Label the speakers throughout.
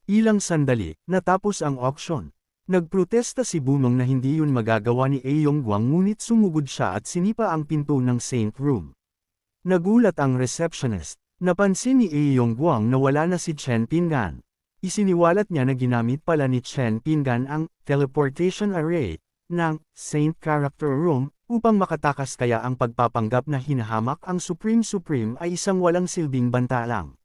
Speaker 1: Ilang sandali, natapos ang auction. Nagprotesta si Bunong na hindi yun magagawa ni Yongguang ngunit sumugod siya at sinipa ang pinto ng Saint Room. Nagulat ang receptionist. Napansin ni Yongguang na wala na si Chen Pinggan. Isiniwalat niya na ginamit pala ni Chen Pinggan ang teleportation array ng Saint Character Room upang makatakas, kaya ang pagpapanggap na hinahamak ang Supreme ay isang walang silbing banta lang.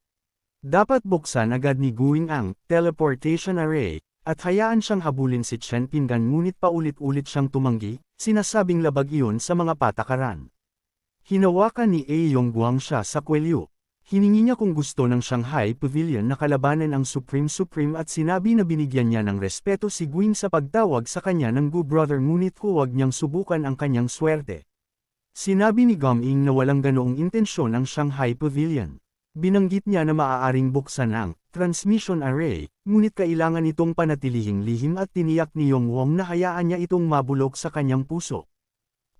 Speaker 1: Dapat buksan agad ni Guing ang teleportation array at hayaan siyang habulin si Chen Pinggan, ngunit paulit-ulit siyang tumanggi, sinasabing labag iyon sa mga patakaran. Hinawakan ni Yongguang siya sa kwelyo. Hiningi niya kung gusto ng Shanghai Pavilion na kalabanan ang Supreme at sinabi na binigyan niya ng respeto si Guing sa pagtawag sa kanya ng Gu Brother, ngunit huwag niyang subukan ang kanyang swerte. Sinabi ni Guming na walang ganoong intensyon ang Shanghai Pavilion. Binanggit niya na maaaring buksan ang transmission array, ngunit kailangan itong panatilihing lihim at tiniyak ni Yongguang na hayaan niya itong mabulok sa kanyang puso.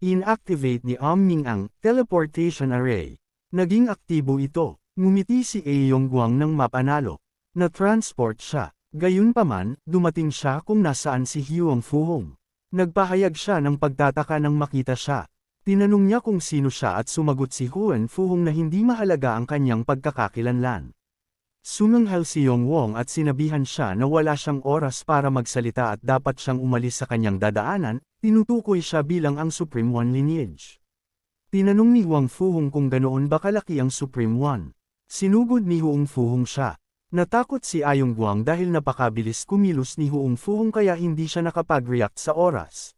Speaker 1: Inactivate ni Ming ang teleportation array. Naging aktibo ito. Ngumiti si Yongguang nang mapanalo. Na-transport siya. Gayunpaman, dumating siya kung nasaan si Huang Fuhong. Nagpahayag siya ng pagtataka nang makita siya. Tinanong niya kung sino siya at sumagot si Huang Fuhong na hindi mahalaga ang kanyang pagkakakilanlan. Sumanghal si Yongguang at sinabihan siya na wala siyang oras para magsalita at dapat siyang umalis sa kanyang dadaanan. Tinutukoy siya bilang ang Supreme One lineage. Tinanong ni Huang Fuhong kung ganoon ba kalaki ang Supreme One. Sinugod ni Huang Fuhong siya. Natakot si Yongguang dahil napakabilis kumilos ni Huang Fuhong kaya hindi siya nakapag-react sa oras.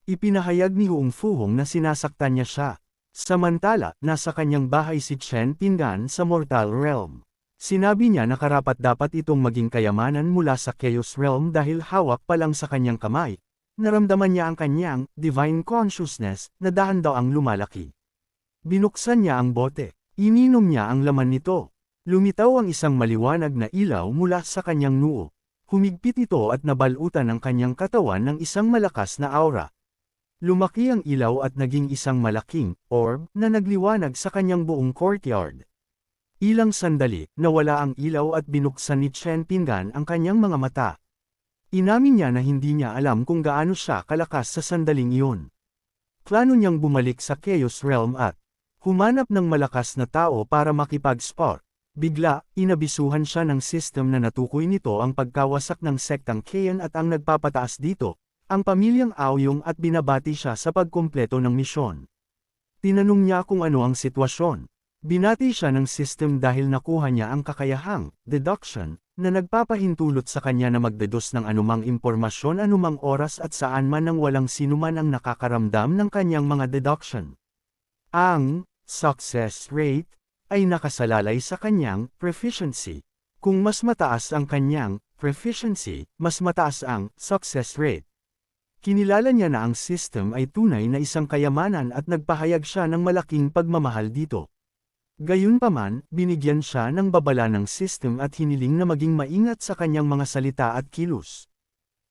Speaker 1: Ipinahayag ni Huang Fuhong na sinasaktan niya siya. Samantala, nasa kanyang bahay si Chen Pinggan sa Mortal Realm. Sinabi niya na karapat-dapat itong maging kayamanan mula sa Chaos Realm dahil hawak pa lang sa kanyang kamay. Naramdaman niya ang kanyang divine consciousness na dahan daw ang lumalaki. Binuksan niya ang bote. Ininom niya ang laman nito. Lumitaw ang isang maliwanag na ilaw mula sa kanyang noo. Humigpit ito at nabalutan ang kanyang katawan ng isang malakas na aura. Lumaki ang ilaw at naging isang malaking orb na nagliwanag sa kanyang buong courtyard. Ilang sandali, nawala ang ilaw at binuksan ni Chen Pinggan ang kanyang mga mata. Inamin niya na hindi niya alam kung gaano siya kalakas sa sandaling iyon. Plano niyang bumalik sa Chaos Realm at humanap ng malakas na tao para makipag-spar. Bigla, inabisuhan siya ng system na natukoy nito ang pagkawasak ng sektang Kayan at ang nagpapataas dito, ang pamilyang Aoyong, at binabati siya sa pagkumpleto ng misyon. Tinanong niya kung ano ang sitwasyon. Binati siya ng system dahil nakuha niya ang kakayahang deduction na nagpapahintulot sa kanya na magdedos ng anumang impormasyon anumang oras at saan man nang walang sinuman ang nakakaramdam ng kanyang mga deduction. Ang success rate ay nakasalalay sa kanyang proficiency. Kung mas mataas ang kanyang proficiency, mas mataas ang success rate. Kinilala niya na ang system ay tunay na isang kayamanan at nagpahayag siya ng malaking pagmamahal dito. Gayunpaman, binigyan siya ng babala ng system at hiniling na maging maingat sa kanyang mga salita at kilos.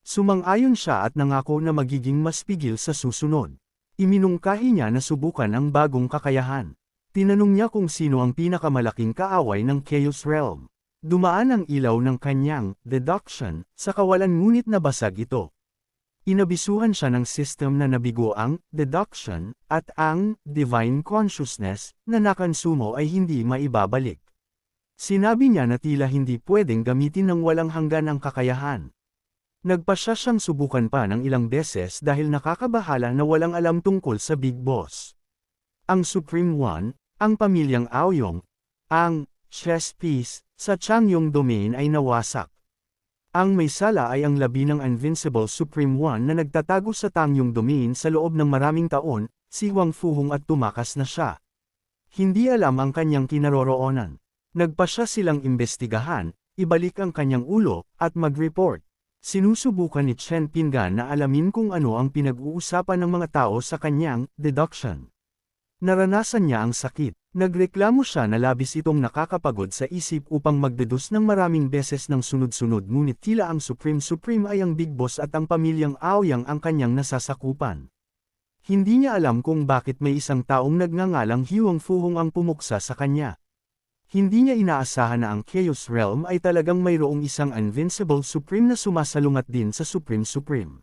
Speaker 1: Sumang-ayon siya at nangako na magiging mas pigil sa susunod. Iminungkahi niya na subukan ang bagong kakayahan. Tinanong niya kung sino ang pinakamalaking kaaway ng Chaos Realm. Dumaan ang ilaw ng kanyang deduction sa kawalan ngunit nabasag ito. Inabisuhan siya ng system na nabigo ang deduction at ang divine consciousness na nakonsumo ay hindi maibabalik. Sinabi niya na tila hindi pwedeng gamitin ng walang hanggan ang kakayahan. Nagpasya siyang subukan pa ng ilang beses dahil nakakabahala na walang alam tungkol sa Big Boss. Ang Supreme One, ang pamilyang Aoyong, ang chess piece sa Changyong domain ay nawasak. Ang may sala ay ang labi ng Invincible Supreme One na nagtatago sa Tangyong domain sa loob ng maraming taon, si Huang Fuhong, at tumakas na siya. Hindi alam ang kanyang kinaroroonan. Nagpasya silang imbestigahan, ibalik ang kanyang ulo, at mag-report. Sinusubukan ni Chen Pinggan na alamin kung ano ang pinag-uusapan ng mga tao sa kanyang deduction. Naranasan niya ang sakit. Nagreklamo siya na labis itong nakakapagod sa isip upang magdedos ng maraming beses ng sunod-sunod, ngunit tila ang Supreme ay ang Big Boss at ang pamilyang Aoyang ang kanyang nasasakupan. Hindi niya alam kung bakit may isang taong nagngangalang Huang Fuhong ang pumuksa sa kanya. Hindi niya inaasahan na ang Chaos Realm ay talagang mayroong isang Invincible Supreme na sumasalungat din sa Supreme Supreme.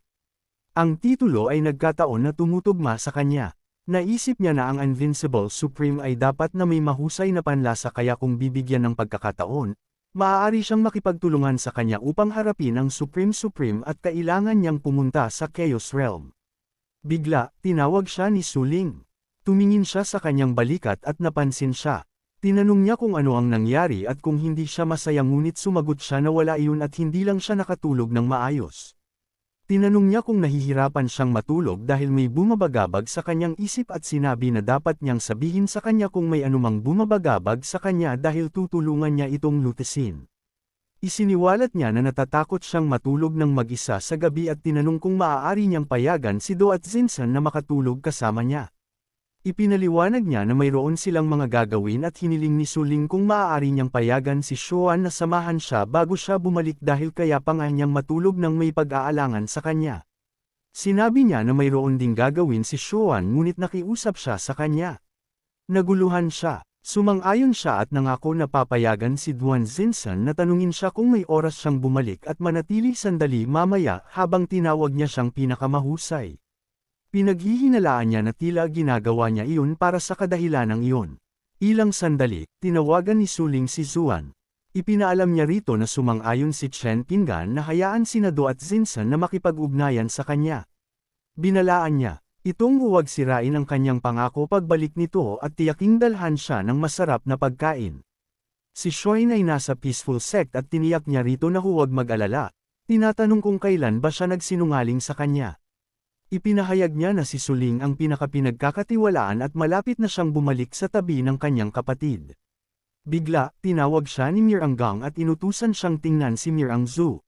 Speaker 1: Ang titulo ay nagkataon na tumutugma sa kanya. Naisip niya na ang Invincible Supreme ay dapat na may mahusay na panlasa kaya kung bibigyan ng pagkakataon, maaari siyang makipagtulungan sa kanya upang harapin ang Supreme Supreme at kailangan niyang pumunta sa Chaos Realm. Bigla, tinawag siya ni Suling. Tumingin siya sa kanyang balikat at napansin siya. Tinanong niya kung ano ang nangyari at kung hindi siya masaya ngunit sumagot siya na wala iyon at hindi lang siya nakatulog ng maayos. Tinanong niya kung nahihirapan siyang matulog dahil may bumabagabag sa kanyang isip at sinabi na dapat niyang sabihin sa kanya kung may anumang bumabagabag sa kanya dahil tutulungan niya itong lutesin. Isiniwalat niya na natatakot siyang matulog ng mag-isa sa gabi at tinanong kung maaari niyang payagan si Do at Zinsan na makatulog kasama niya. Ipinaliwanag niya na mayroon silang mga gagawin at hiniling ni Suling kung maaari niyang payagan si Xuan na samahan siya bago siya bumalik dahil kaya pa nga niyang matulog nang may pag-aalangan sa kanya. Sinabi niya na mayroon ding gagawin si Xuan ngunit nakiusap siya sa kanya. Naguluhan siya, sumang-ayon siya at nangako na papayagan si Duan Zinsan na tanungin siya kung may oras siyang bumalik at manatili sandali mamaya habang tinawag niya siyang pinakamahusay. Pinaghihinalaan niya na tila ginagawa niya iyon para sa kadahilanang iyon. Ilang sandali, tinawagan ni Suling si Zuan. Ipinaalam niya rito na sumang-ayon si Chen Pinggan na hayaan sina Do at Zinsan na makipag-ugnayan sa kanya. Binalaan niya, itong huwag sirain ang kanyang pangako pagbalik nito at tiyaking dalhan siya ng masarap na pagkain. Si Shoin ay nasa peaceful sect at tiniyak niya rito na huwag mag-alala. Tinatanong kung kailan ba siya nagsinungaling sa kanya. Ipinahayag niya na si Suling ang pinakapinagkakatiwalaan at malapit na siyang bumalik sa tabi ng kanyang kapatid. Bigla, tinawag siya ni Miranggang at inutusan siyang tingnan si Mirangzu.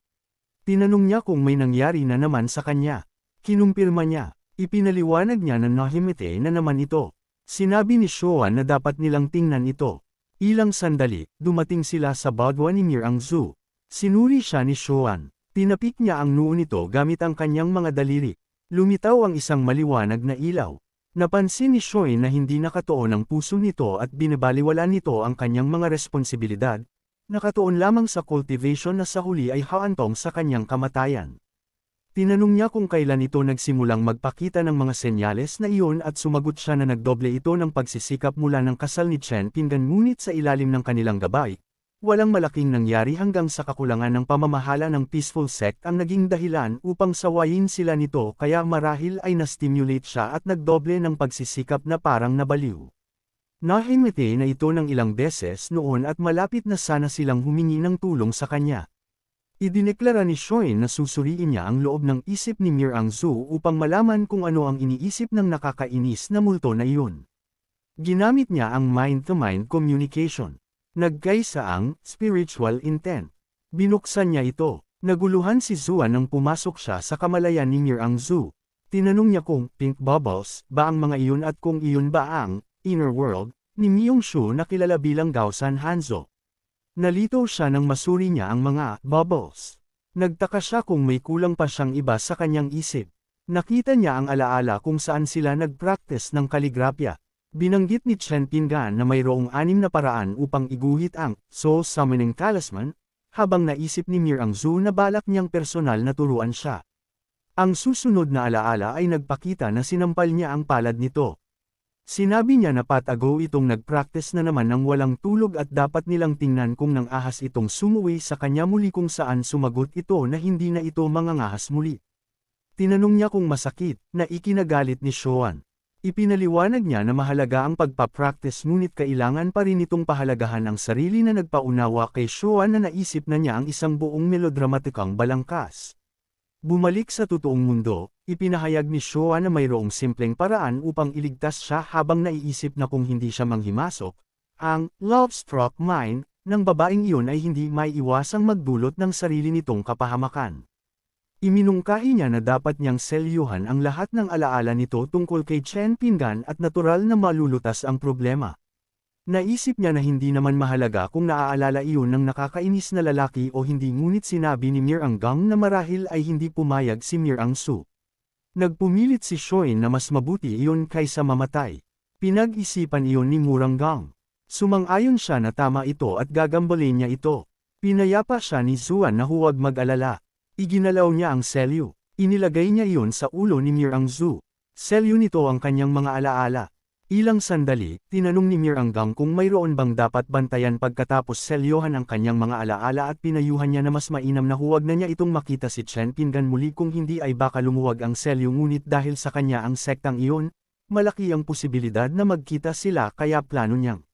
Speaker 1: Tinanong niya kung may nangyari na naman sa kanya. Kinumpirma niya, ipinaliwanag niya na nahimite na naman ito. Sinabi ni Xuan na dapat nilang tingnan ito. Ilang sandali, dumating sila sa badwa ni Mirangzu. Sinuri siya ni Xuan. Tinapik niya ang noo nito gamit ang kanyang mga daliri. Lumitaw ang isang maliwanag na ilaw. Napansin ni Shoin na hindi nakatuon ang puso nito at binabaliwala nito ang kanyang mga responsibilidad, nakatuon lamang sa cultivation na sa huli ay haantong sa kanyang kamatayan. Tinanong niya kung kailan ito nagsimulang magpakita ng mga senyales na iyon at sumagot siya na nagdoble ito ng pagsisikap mula ng kasal ni Chen Pinggan ngunit sa ilalim ng kanilang gabay. Walang malaking nangyari hanggang sa kakulangan ng pamamahala ng peaceful sect ang naging dahilan upang sawayin sila nito kaya marahil ay na-stimulate siya at nagdoble ng pagsisikap na parang nabaliw. Nahimite na ito ng ilang beses noon at malapit na sana silang humingi ng tulong sa kanya. Idineklara ni Shoin na susuriin niya ang loob ng isip ni Mirangzu upang malaman kung ano ang iniisip ng nakakainis na multo na iyon. Ginamit niya ang mind-to-mind communication. Nagkaisa ang spiritual intent. Binuksan niya ito. Naguluhan si Zuan nang pumasok siya sa kamalayan ni Mirangzu. Tinanong niya kung pink bubbles ba ang mga iyon at kung iyon ba ang inner world ni Myeongshu na kilala bilang Gaosan Hanzo. Nalito siya nang masuri niya ang mga bubbles. Nagtaka siya kung may kulang pa siyang iba sa kanyang isip. Nakita niya ang alaala kung saan sila nagpractice ng kaligrapya. Binanggit ni Chen Pinggan na mayroong 6 na paraan upang iguhit ang soul summoning talisman, habang naisip ni Mirangzu na balak niyang personal na turuan siya. Ang susunod na alaala ay nagpakita na sinampal niya ang palad nito. Sinabi niya na patago itong nagpractice na naman ng walang tulog at dapat nilang tingnan kung nang ahas itong sumuwi sa kanya muli kung saan sumagot ito na hindi na ito mangangahas muli. Tinanong niya kung masakit, na ikinagalit ni Xuan. Ipinaliwanag niya na mahalaga ang pagpapractice ngunit kailangan pa rin itong pahalagahan ang sarili na nagpaunawa kay Xuan na naisip na niya ang isang buong melodramatikang balangkas. Bumalik sa totoong mundo, ipinahayag ni Xuan na mayroong simpleng paraan upang iligtas siya habang naiisip na kung hindi siya manghimasok, ang love-struck mind ng babaeng iyon ay hindi maiiwasang magdulot ng sarili nitong kapahamakan. Iminungkahi niya na dapat niyang selyuhan ang lahat ng alaala nito tungkol kay Chen Pinggan at natural na malulutas ang problema. Naisip niya na hindi naman mahalaga kung naaalala iyon ng nakakainis na lalaki o hindi ngunit sinabi ni Miranggang na marahil ay hindi pumayag si Mirangsu. Nagpumilit si Shoin na mas mabuti iyon kaysa mamatay. Pinag-isipan iyon ni Muranggang. Sumang-ayon siya na tama ito at gagambalin niya ito. Pinayapa siya ni Zuan na huwag mag-alala. Iginalaw niya ang selyo. Inilagay niya iyon sa ulo ni Mirang Zhu. Selyo nito ang kanyang mga alaala. Ilang sandali, tinanong ni Miranggang kung mayroon bang dapat bantayan pagkatapos selyohan ang kanyang mga alaala at pinayuhan niya na mas mainam na huwag na niya itong makita si Chen Pingan muli kung hindi ay baka lumuwag ang selyo ngunit dahil sa kanya ang sektang iyon, malaki ang posibilidad na magkita sila kaya plano niyang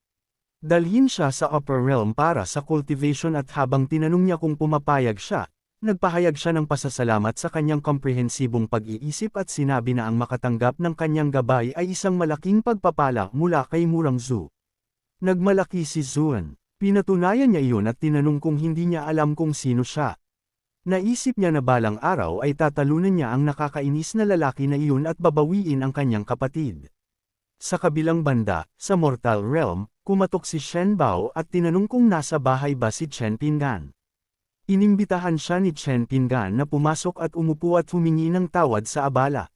Speaker 1: dalhin siya sa upper realm para sa cultivation at habang tinanong niya kung pumapayag siya, nagpahayag siya ng pasasalamat sa kanyang komprehensibong pag-iisip at sinabi na ang makatanggap ng kanyang gabay ay isang malaking pagpapala mula kay Murang Zhu. Nagmalaki si Zuan. Pinatunayan niya iyon at tinanong kung hindi niya alam kung sino siya. Naisip niya na balang araw ay tatalunan niya ang nakakainis na lalaki na iyon at babawiin ang kanyang kapatid. Sa kabilang banda, sa Mortal Realm, kumatok si Shen Bao at tinanong kung nasa bahay ba si Chen Pingan. Inimbitahan siya ni Chen Pingan na pumasok at umupo at humingi ng tawad sa abala.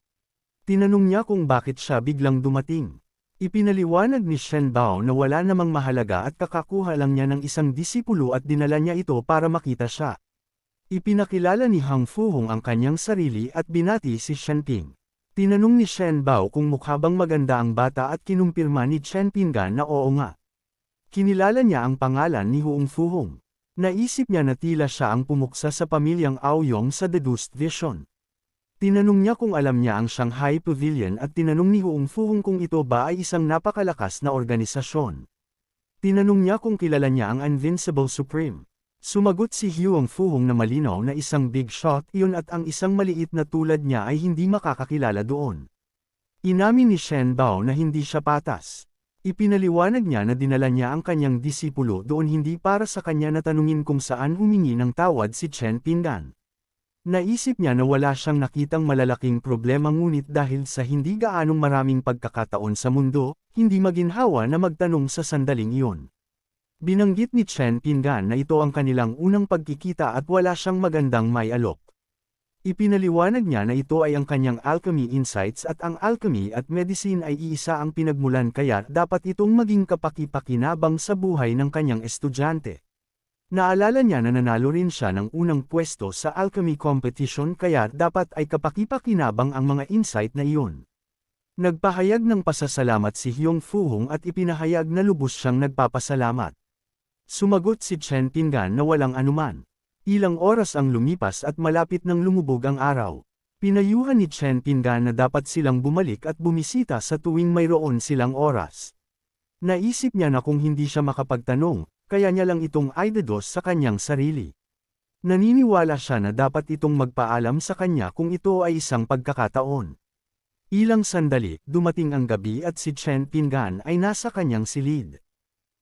Speaker 1: Tinanong niya kung bakit siya biglang dumating. Ipinaliwanag ni Shen Bao na wala namang mahalaga at kakakuha lang niya ng isang disipulo at dinala niya ito para makita siya. Ipinakilala ni Hang Fuhong ang kanyang sarili at binati si Shen Ping. Tinanong ni Shen Bao kung mukha bang maganda ang bata at kinumpirma ni Chen Pingan na oo nga. Kinilala niya ang pangalan ni Huong Fuhong. Naisip niya na tila siya ang pumuksa sa pamilyang Aoyong sa Deduced Vision. Tinanong niya kung alam niya ang Shanghai Pavilion at tinanong ni Huong Fuhong kung ito ba ay isang napakalakas na organisasyon. Tinanong niya kung kilala niya ang Invincible Supreme. Sumagot si Huong Fuhong na malinaw na isang big shot iyon at ang isang maliit na tulad niya ay hindi makakakilala doon. Inamin ni Shen Bao na hindi siya patas. Ipinaliwanag niya na dinala niya ang kanyang disipulo doon hindi para sa kanya na tanungin kung saan humingi ng tawad si Chen Pingan. Naisip niya na wala siyang nakitang malalaking problema ngunit dahil sa hindi gaanong maraming pagkakataon sa mundo, hindi maginhawa na magtanong sa sandaling iyon. Binanggit ni Chen Pingan na ito ang kanilang unang pagkikita at wala siyang magandang may alok. Ipinaliwanag niya na ito ay ang kanyang alchemy insights at ang alchemy at medicine ay iisa ang pinagmulan kaya dapat itong maging kapaki-pakinabang sa buhay ng kanyang estudyante. Naalala niya na nanalo rin siya ng unang pwesto sa alchemy competition kaya dapat ay kapaki-pakinabang ang mga insight na iyon. Nagpahayag ng pasasalamat si Huong Fuhong at ipinahayag na lubos siyang nagpapasalamat. Sumagot si Chen Pingan na walang anuman. Ilang oras ang lumipas at malapit nang lumubog ang araw. Pinayuhan ni Chen Pingan na dapat silang bumalik at bumisita sa tuwing mayroon silang oras. Naisip niya na kung hindi siya makapagtanong, kaya niya lang itong aidados sa kanyang sarili. Naniniwala siya na dapat itong magpaalam sa kanya kung ito ay isang pagkakataon. Ilang sandali, dumating ang gabi at si Chen Pingan ay nasa kanyang silid.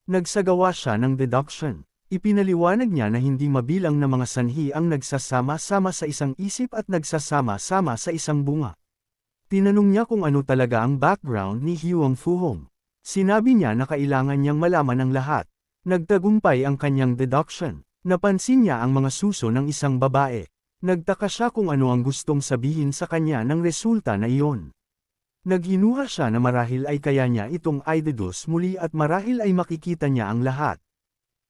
Speaker 1: Nagsagawa siya ng deduction. Ipinaliwanag niya na hindi mabilang na mga sanhi ang nagsasama-sama sa isang isip at nagsasama-sama sa isang bunga. Tinanong niya kung ano talaga ang background ni Huong Fuhong. Sinabi niya na kailangan niyang malaman ang lahat. Nagtagumpay ang kanyang deduction. Napansin niya ang mga suso ng isang babae. Nagtaka siya kung ano ang gustong sabihin sa kanya ng resulta na iyon. Naghinuha siya na marahil ay kaya niya itong aidados muli at marahil ay makikita niya ang lahat.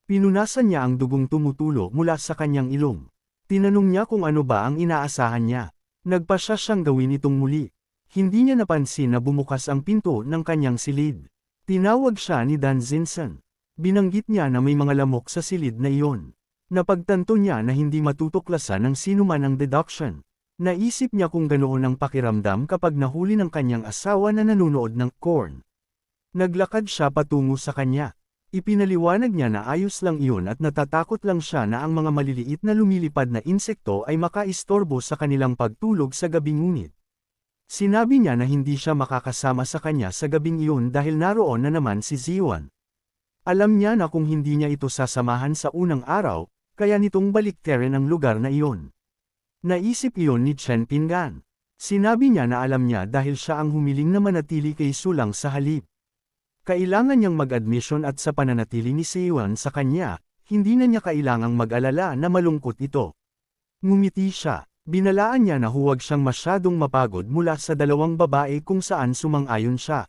Speaker 1: Pinunasan niya ang dugong tumutulo mula sa kanyang ilong. Tinanong niya kung ano ba ang inaasahan niya. Nagpasya siyang gawin itong muli. Hindi niya napansin na bumukas ang pinto ng kanyang silid. Tinawag siya ni Dan Zinsen. Binanggit niya na may mga lamok sa silid na iyon. Napagtanto niya na hindi matutuklasan ng sinuman ang deduction. Naisip niya kung ganoon ang pakiramdam kapag nahuli ng kanyang asawa na nanonood ng corn. Naglakad siya patungo sa kanya. Ipinaliwanag niya na ayos lang iyon at natatakot lang siya na ang mga maliliit na lumilipad na insekto ay makaistorbo sa kanilang pagtulog sa gabing ngunit. Sinabi niya na hindi siya makakasama sa kanya sa gabing iyon dahil naroon na naman si Ziwan. Alam niya na kung hindi niya ito sasamahan sa unang araw, kaya nitong balikterin ang lugar na iyon. Naisip iyon ni Chen Pingan. Sinabi niya na alam niya dahil siya ang humiling na manatili kay Sulang sa halip. Kailangan niyang mag-admission at sa pananatili ni Seiwan sa kanya, hindi na niya kailangang mag-alala na malungkot ito. Ngumiti siya, binalaan niya na huwag siyang masyadong mapagod mula sa dalawang babae kung saan sumang-ayon siya.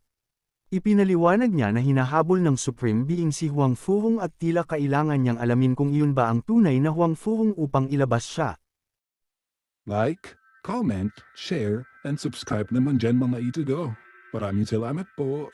Speaker 1: Ipinaliwanag niya na hinahabol ng Supreme Being si Huang Fuhong at tila kailangan niyang alamin kung iyon ba ang tunay na Huang Fuhong upang ilabas siya.
Speaker 2: Like, comment, share, and subscribe naman dyan mga ito go. Maraming salamat po.